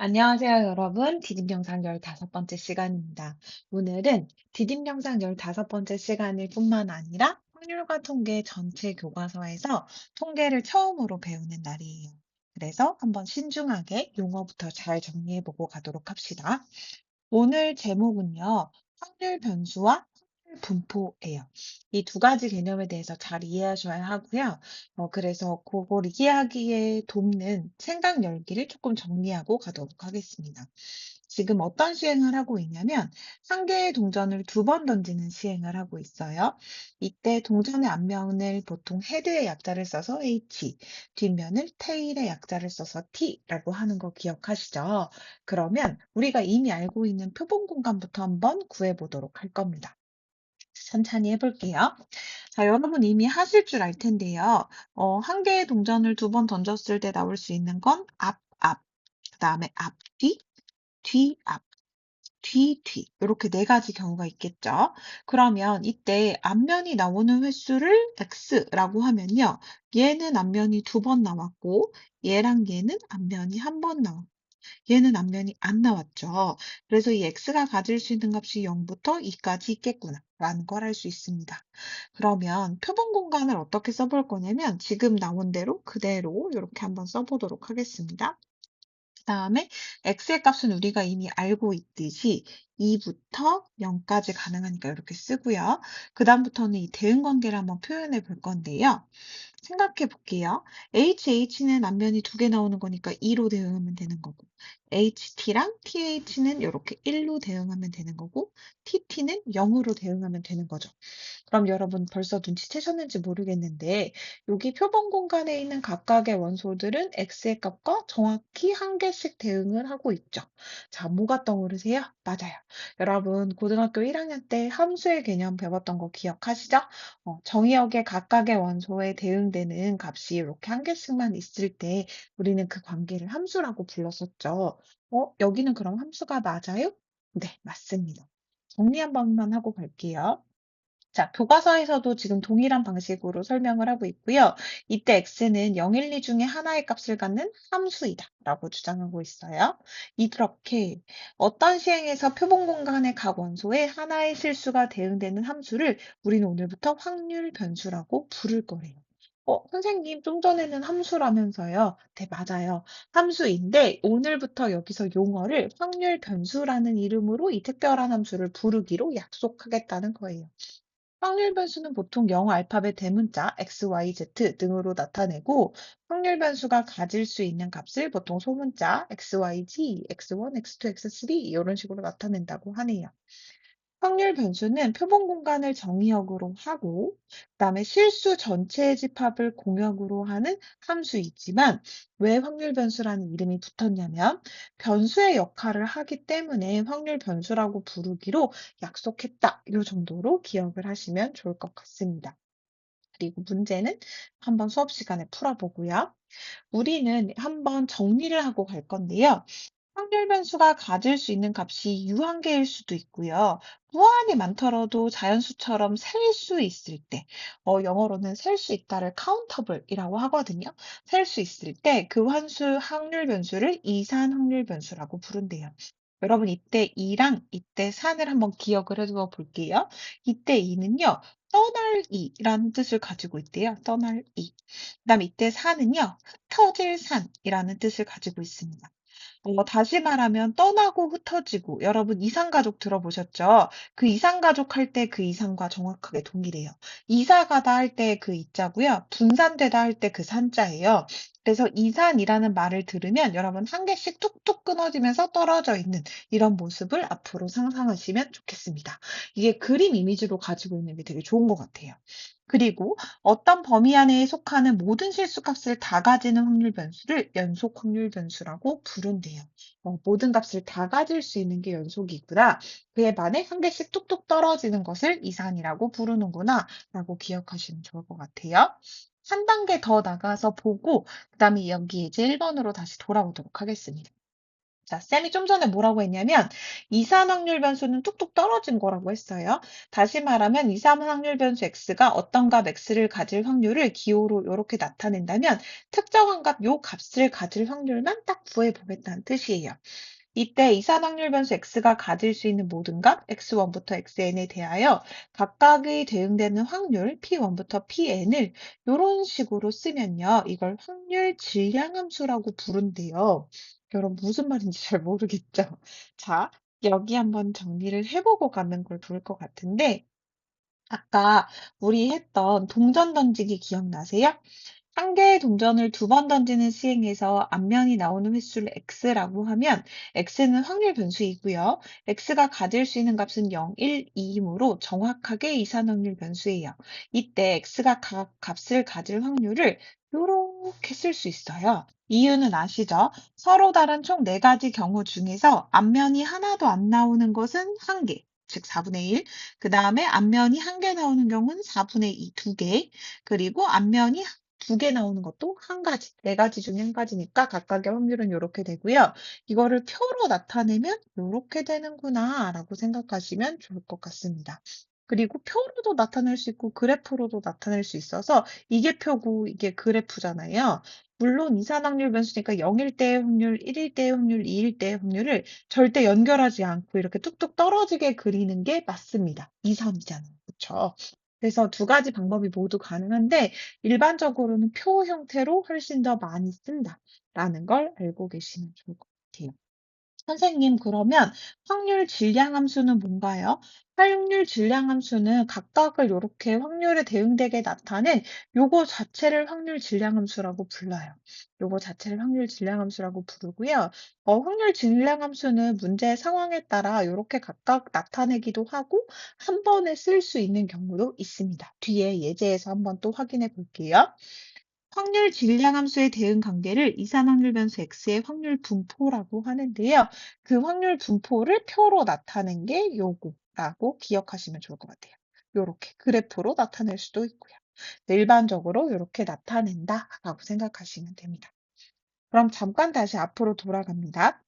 안녕하세요, 여러분. 디딤 영상 15번째 시간입니다. 오늘은 디딤 영상 15번째 시간일 뿐만 아니라 확률과 통계 전체 교과서에서 통계를 처음으로 배우는 날이에요. 그래서 한번 신중하게 용어부터 잘 정리해보고 가도록 합시다. 오늘 제목은요, 확률 변수와 확률 분포예요. 이 두 가지 개념에 대해서 잘 이해하셔야 하고요. 그래서 그걸 이해하기에 돕는 생각 열기를 조금 정리하고 가도록 하겠습니다. 지금 어떤 시행을 하고 있냐면, 한 개의 동전을 두 번 던지는 시행을 하고 있어요. 이때 동전의 앞면을 보통 헤드의 약자를 써서 H, 뒷면을 테일의 약자를 써서 T라고 하는 거 기억하시죠? 그러면 우리가 이미 알고 있는 표본 공간부터 한번 구해 보도록 할 겁니다. 천천히 해볼게요. 자, 여러분 이미 하실 줄 알 텐데요. 한 개의 동전을 두 번 던졌을 때 나올 수 있는 건 앞, 앞, 그 다음에 앞, 뒤, 뒤, 앞, 뒤, 뒤. 이렇게 네 가지 경우가 있겠죠. 그러면 이때 앞면이 나오는 횟수를 X라고 하면요. 얘는 앞면이 두 번 나왔고, 얘랑 얘는 앞면이 한 번 나왔고, 얘는 앞면이 안 나왔죠. 그래서 이 x가 가질 수 있는 값이 0부터 2까지 있겠구나 라는 걸 알 수 있습니다. 그러면 표본 공간을 어떻게 써볼 거냐면 지금 나온 대로 그대로 이렇게 한번 써보도록 하겠습니다. 그다음에 x의 값은 우리가 이미 알고 있듯이 2부터 0까지 가능하니까 이렇게 쓰고요. 그다음부터는 이 대응 관계를 한번 표현해 볼 건데요. 생각해 볼게요. HH는 앞면이 두 개 나오는 거니까 2로 대응하면 되는 거고, HT랑 TH는 이렇게 1로 대응하면 되는 거고, TT는 0으로 대응하면 되는 거죠. 그럼 여러분 벌써 눈치채셨는지 모르겠는데, 여기 표본 공간에 있는 각각의 원소들은 x의 값과 정확히 한 개씩 대응을 하고 있죠. 자, 뭐가 떠오르세요? 맞아요. 여러분, 고등학교 1학년 때 함수의 개념 배웠던 거 기억하시죠? 정의역의 각각의 원소에 대응되는 값이 이렇게 한 개씩만 있을 때 우리는 그 관계를 함수라고 불렀었죠. 여기는 그럼 함수가 맞아요? 네, 맞습니다. 정리 한 번만 하고 갈게요. 자, 교과서에서도 지금 동일한 방식으로 설명을 하고 있고요. 이때 x는 0, 1, 2 중에 하나의 값을 갖는 함수이다 라고 주장하고 있어요. 이렇게 어떤 시행에서 표본 공간의 각 원소에 하나의 실수가 대응되는 함수를 우리는 오늘부터 확률 변수라고 부를 거래요. 선생님, 좀 전에는 함수라면서요. 네, 맞아요. 함수인데 오늘부터 여기서 용어를 확률 변수라는 이름으로 이 특별한 함수를 부르기로 약속하겠다는 거예요. 확률 변수는 보통 영어 알파벳 대문자 x, y, z 등으로 나타내고 확률 변수가 가질 수 있는 값을 보통 소문자 x, y, z, x1, x2, x3 이런 식으로 나타낸다고 하네요. 확률 변수는 표본 공간을 정의역으로 하고, 그다음에 실수 전체의 집합을 공역으로 하는 함수이지만, 왜 확률 변수라는 이름이 붙었냐면, 변수의 역할을 하기 때문에 확률 변수라고 부르기로 약속했다. 이 정도로 기억을 하시면 좋을 것 같습니다. 그리고 문제는 한번 수업 시간에 풀어보고요. 우리는 한번 정리를 하고 갈 건데요. 확률 변수가 가질 수 있는 값이 유한계일 수도 있고요. 무한히 많더라도 자연수처럼 셀 수 있을 때, 영어로는 셀 수 있다를 countable이라고 하거든요. 셀 수 있을 때 그 환수 확률 변수를 이산 확률 변수라고 부른대요. 여러분 이때 2랑 이때 3을 한번 기억을 해두어 볼게요. 이때 2는요. 떠날 이라는 뜻을 가지고 있대요. 떠날 이. 그다음 이때 4는요. 흩어질 산이라는 뜻을 가지고 있습니다. 다시 말하면 떠나고 흩어지고 여러분 이산가족 들어보셨죠? 그 이산가족 할 때 그 이산과 정확하게 동일해요. 이사 가다 할 때 그 이자고요. 분산되다 할 때 그 산자예요. 그래서 이산이라는 말을 들으면 여러분 한 개씩 뚝뚝 끊어지면서 떨어져 있는 이런 모습을 앞으로 상상하시면 좋겠습니다. 이게 그림 이미지로 가지고 있는 게 되게 좋은 것 같아요. 그리고 어떤 범위 안에 속하는 모든 실수값을 다 가지는 확률 변수를 연속 확률 변수라고 부른대요. 모든 값을 다 가질 수 있는 게 연속이구나. 그에 반해 한 개씩 뚝뚝 떨어지는 것을 이산이라고 부르는구나. 라고 기억하시면 좋을 것 같아요. 한 단계 더 나가서 보고, 그 다음에 여기 이제 1번으로 다시 돌아오도록 하겠습니다. 자, 쌤이 좀 전에 뭐라고 했냐면 이산 확률 변수는 뚝뚝 떨어진 거라고 했어요. 다시 말하면 이산 확률 변수 x가 어떤 값 x를 가질 확률을 기호로 이렇게 나타낸다면 특정한 값 요 값을 가질 확률만 딱 구해보겠다는 뜻이에요. 이때 이산 확률 변수 x가 가질 수 있는 모든 값 x1부터 xn에 대하여 각각의 대응되는 확률 p1부터 pn을 이런 식으로 쓰면요. 이걸 확률 질량함수라고 부른대요. 여러분 무슨 말인지 잘 모르겠죠? 자, 여기 한번 정리를 해보고 가면 걸 좋을 것 같은데 아까 우리 했던 동전 던지기 기억나세요? 한 개의 동전을 두 번 던지는 시행에서 앞면이 나오는 횟수를 x라고 하면 x는 확률 변수이고요. x가 가질 수 있는 값은 0, 1, 2이므로 정확하게 이산 확률 변수예요. 이때 x가 각 값을 가질 확률을 이렇게 쓸 수 있어요. 이유는 아시죠? 서로 다른 총 4가지 경우 중에서 앞면이 하나도 안 나오는 것은 1개, 즉 4분의 1. 그 다음에 앞면이 1개 나오는 경우는 4분의 2, 2개. 그리고 앞면이 2개 나오는 것도 1가지, 4가지 중에 1가지니까 각각의 확률은 이렇게 되고요. 이거를 표로 나타내면 이렇게 되는구나 라고 생각하시면 좋을 것 같습니다. 그리고 표로도 나타낼 수 있고 그래프로도 나타낼 수 있어서 이게 표고 이게 그래프잖아요. 물론 이산 확률 변수니까 0일 때의 확률, 1일 때의 확률, 2일 때의 확률을 절대 연결하지 않고 이렇게 뚝뚝 떨어지게 그리는 게 맞습니다. 2, 3이잖아요. 그렇죠? 그래서 2가지 방법이 모두 가능한데 일반적으로는 표 형태로 훨씬 더 많이 쓴다라는 걸 알고 계시면 좋을 것 같아요. 선생님, 그러면 확률 질량 함수는 뭔가요? 확률 질량 함수는 각각을 이렇게 확률에 대응되게 나타낸 요거 자체를 확률 질량 함수라고 불러요. 요거 자체를 확률 질량 함수라고 부르고요. 확률 질량 함수는 문제 상황에 따라 이렇게 각각 나타내기도 하고 한 번에 쓸 수 있는 경우도 있습니다. 뒤에 예제에서 한번 또 확인해 볼게요. 확률 질량 함수의 대응 관계를 이산 확률 변수 x의 확률 분포라고 하는데요. 그 확률 분포를 표로 나타낸 게 요거라고 기억하시면 좋을 것 같아요. 요렇게 그래프로 나타낼 수도 있고요. 일반적으로 이렇게 나타낸다라고 생각하시면 됩니다. 그럼 잠깐 다시 앞으로 돌아갑니다.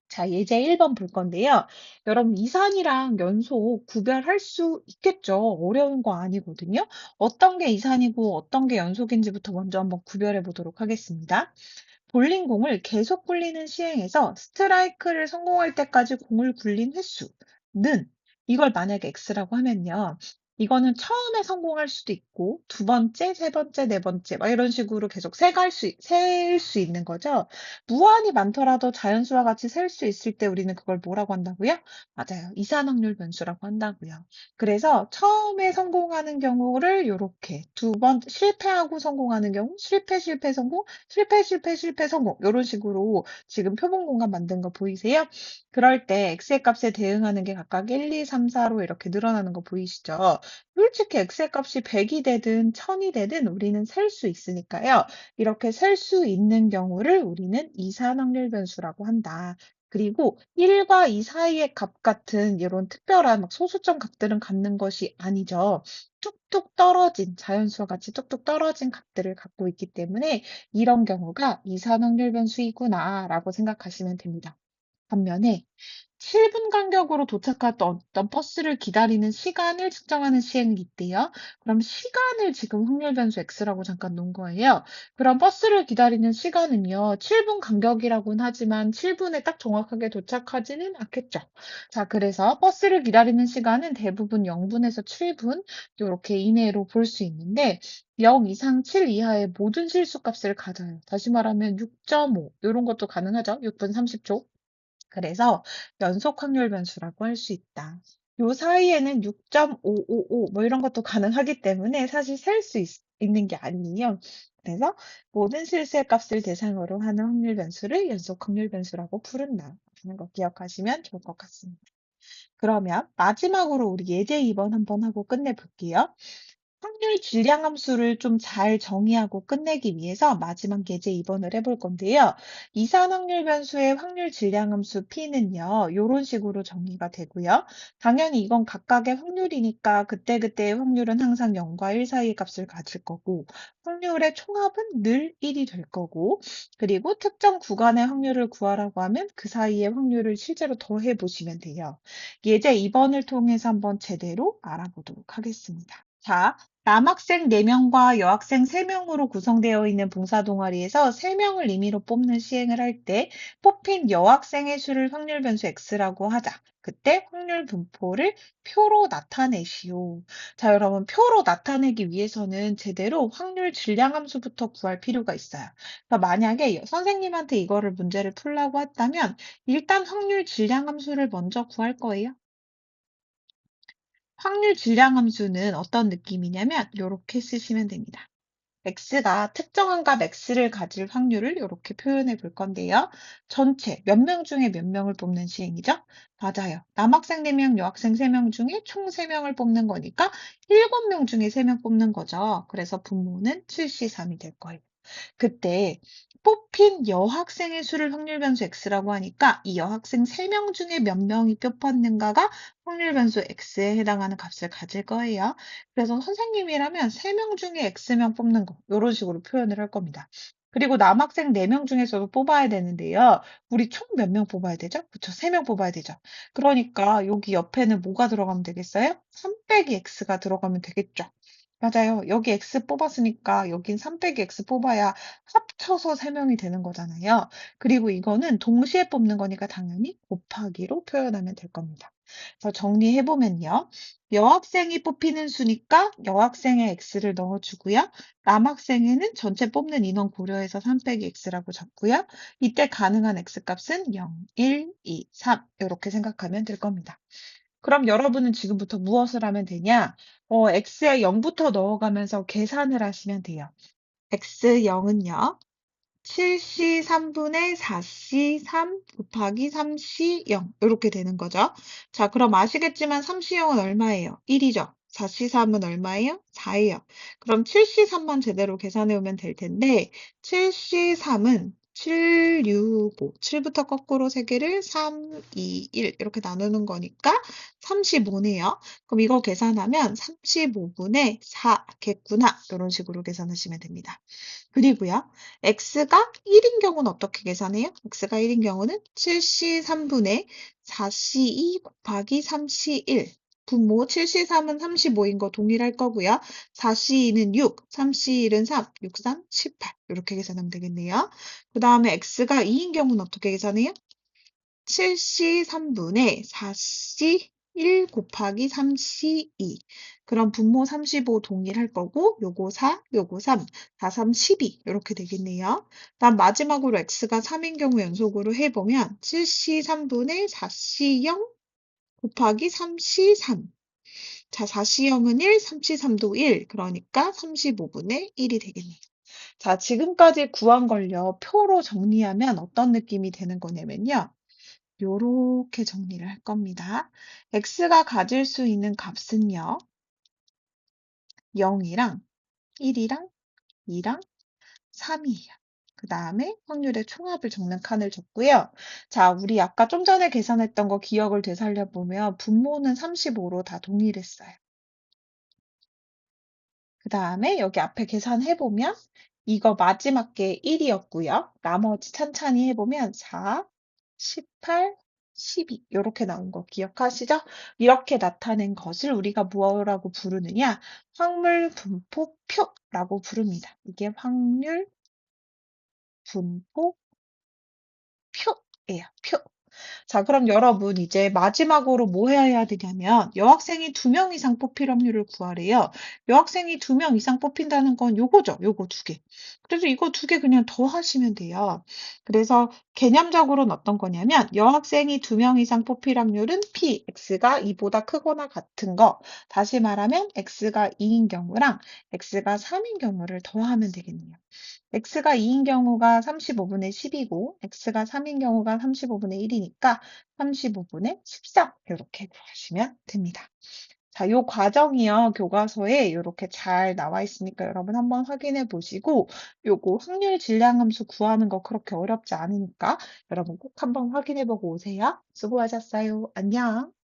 자, 예제 1번 볼 건데요. 여러분, 이산이랑 연속 구별할 수 있겠죠? 어려운 거 아니거든요. 어떤 게 이산이고 어떤 게 연속인지부터 먼저 한번 구별해 보도록 하겠습니다. 볼링공을 계속 굴리는 시행에서 스트라이크를 성공할 때까지 공을 굴린 횟수는 이걸 만약에 x라고 하면요. 이거는 처음에 성공할 수도 있고 두 번째, 세 번째, 네 번째 막 이런 식으로 계속 셀 수 있는 거죠. 무한히 많더라도 자연수와 같이 셀 수 있을 때 우리는 그걸 뭐라고 한다고요? 맞아요. 이산확률 변수라고 한다고요. 그래서 처음에 성공하는 경우를 이렇게 두 번 실패하고 성공하는 경우 실패, 실패, 성공, 실패, 실패, 실패, 성공 이런 식으로 지금 표본 공간 만든 거 보이세요? 그럴 때 x의 값에 대응하는 게 각각 1, 2, 3, 4로 이렇게 늘어나는 거 보이시죠? 솔직히 x의 값이 100이 되든 1000이 되든 우리는 셀 수 있으니까요. 이렇게 셀 수 있는 경우를 우리는 이산 확률 변수라고 한다. 그리고 1과 2 사이의 값 같은 이런 특별한 막 소수점 값들은 갖는 것이 아니죠. 뚝뚝 떨어진 자연수와 같이 뚝뚝 떨어진 값들을 갖고 있기 때문에 이런 경우가 이산 확률 변수이구나라고 생각하시면 됩니다. 반면에 7분 간격으로 도착했던 어떤 버스를 기다리는 시간을 측정하는 시행이 있대요. 그럼 시간을 지금 확률 변수 x라고 잠깐 놓은 거예요. 그럼 버스를 기다리는 시간은요, 7분 간격이라고는 하지만 7분에 딱 정확하게 도착하지는 않겠죠. 자, 그래서 버스를 기다리는 시간은 대부분 0분에서 7분 이렇게 이내로 볼 수 있는데 0 이상 7 이하의 모든 실수값을 가져요. 다시 말하면 6.5 이런 것도 가능하죠. 6분 30초. 그래서 연속 확률 변수라고 할 수 있다. 요 사이에는 6.555 뭐 이런 것도 가능하기 때문에 사실 셀 수 있는 게 아니에요. 그래서 모든 실수의 값을 대상으로 하는 확률 변수를 연속 확률 변수라고 부른다. 하는 거 기억하시면 좋을 것 같습니다. 그러면 마지막으로 우리 예제 2번 한번 하고 끝내볼게요. 확률 질량 함수를 좀 잘 정의하고 끝내기 위해서 마지막 예제 2번을 해볼 건데요. 이산 확률 변수의 확률 질량 함수 P는요, 이런 식으로 정의가 되고요. 당연히 이건 각각의 확률이니까 그때그때의 확률은 항상 0과 1 사이의 값을 가질 거고, 확률의 총합은 늘 1이 될 거고, 그리고 특정 구간의 확률을 구하라고 하면 그 사이의 확률을 실제로 더해 보시면 돼요. 예제 2번을 통해서 한번 제대로 알아보도록 하겠습니다. 자, 남학생 4명과 여학생 3명으로 구성되어 있는 봉사 동아리에서 3명을 임의로 뽑는 시행을 할 때 뽑힌 여학생의 수를 확률 변수 x라고 하자. 그때 확률 분포를 표로 나타내시오. 자, 여러분, 표로 나타내기 위해서는 제대로 확률 질량 함수부터 구할 필요가 있어요. 그러니까 만약에 선생님한테 이거를 문제를 풀라고 했다면 일단 확률 질량 함수를 먼저 구할 거예요. 확률 질량 함수는 어떤 느낌이냐면 이렇게 쓰시면 됩니다. x가 특정한 값 x를 가질 확률을 이렇게 표현해 볼 건데요. 전체 몇 명 중에 몇 명을 뽑는 시행이죠? 맞아요. 남학생 4명, 여학생 3명 중에 총 3명을 뽑는 거니까 7명 중에 3명 뽑는 거죠. 그래서 분모는 7C3이 될 거예요. 그때 뽑힌 여학생의 수를 확률 변수 x라고 하니까 이 여학생 3명 중에 몇 명이 뽑혔는가가 확률 변수 x에 해당하는 값을 가질 거예요. 그래서 선생님이라면 3명 중에 x명 뽑는 거 이런 식으로 표현을 할 겁니다. 그리고 남학생 4명 중에서도 뽑아야 되는데요. 우리 총 몇 명 뽑아야 되죠? 그쵸? 3명 뽑아야 되죠. 그러니까 여기 옆에는 뭐가 들어가면 되겠어요? 3 빼기 x가 들어가면 되겠죠. 맞아요. 여기 x 뽑았으니까 여긴 3 빼기 x 뽑아야 합쳐서 3명이 되는 거잖아요. 그리고 이거는 동시에 뽑는 거니까 당연히 곱하기로 표현하면 될 겁니다. 그래서 정리해보면요. 여학생이 뽑히는 수니까 여학생의 x를 넣어주고요. 남학생에는 전체 뽑는 인원 고려해서 3 빼기 x라고 적고요. 이때 가능한 x값은 0, 1, 2, 3 이렇게 생각하면 될 겁니다. 그럼 여러분은 지금부터 무엇을 하면 되냐? x에 0부터 넣어가면서 계산을 하시면 돼요. x 0은요. 7C 3분의 4C 3 곱하기 3C 0 이렇게 되는 거죠. 자, 그럼 아시겠지만 3C 0은 얼마예요? 1이죠. 4C 3은 얼마예요? 4예요. 그럼 7C 3만 제대로 계산해 오면 될 텐데 7C 3은 7, 6, 5. 7부터 거꾸로 3개를 3, 2, 1 이렇게 나누는 거니까 35네요. 그럼 이거 계산하면 35분의 4겠구나. 이런 식으로 계산하시면 됩니다. 그리고요. x가 1인 경우는 어떻게 계산해요? x가 1인 경우는 7c 3분의 4c2 곱하기 3c1 분모 7c3은 35인 거 동일할 거고요. 4c2는 6, 3c1은 3, 6, 3, 18 이렇게 계산하면 되겠네요. 그 다음에 x가 2인 경우는 어떻게 계산해요? 7c 3분의 4c 1 곱하기 3c2 그럼 분모 35 동일할 거고 요거 4, 요거 3, 4, 3, 12 이렇게 되겠네요. 다음 마지막으로 x가 3인 경우 연속으로 해보면 7c 3분의 4c 0 곱하기 3c 3 자, 4c 0은 1, 3c 3도 1 그러니까 35분의 1이 되겠네요. 자, 지금까지 구한 걸요. 표로 정리하면 어떤 느낌이 되는 거냐면요. 요렇게 정리를 할 겁니다. x가 가질 수 있는 값은요. 0이랑 1이랑 2랑 3이에요. 그 다음에 확률의 총합을 적는 칸을 줬고요. 자, 우리 아까 좀 전에 계산했던 거 기억을 되살려보면 분모는 35로 다 동일했어요. 그 다음에 여기 앞에 계산해보면 이거 마지막 게 1이었고요. 나머지 찬찬히 해보면 4, 18, 12 이렇게 나온 거 기억하시죠? 이렇게 나타낸 것을 우리가 뭐라고 부르느냐? 확률 분포표라고 부릅니다. 이게 확률 분포표예요. 표. 자, 그럼 여러분 이제 마지막으로 뭐 해야 되냐면 여학생이 2명 이상 뽑힐 확률을 구하래요. 여학생이 2명 이상 뽑힌다는 건 요거죠. 요거 2개. 그래서 이거 2개 그냥 더 하시면 돼요. 그래서 개념적으로는 어떤 거냐면 여학생이 2명 이상 뽑힐 확률은 P, X가 2보다 크거나 같은 거. 다시 말하면 X가 2인 경우랑 X가 3인 경우를 더하면 되겠네요. x가 2인 경우가 35분의 10이고 x가 3인 경우가 35분의 1이니까 35분의 13 이렇게 구하시면 됩니다. 자, 요 과정이요. 교과서에 요렇게 잘 나와 있으니까 여러분 한번 확인해 보시고 요거 확률 질량함수 구하는 거 그렇게 어렵지 않으니까 여러분 꼭 한번 확인해 보고 오세요. 수고하셨어요. 안녕.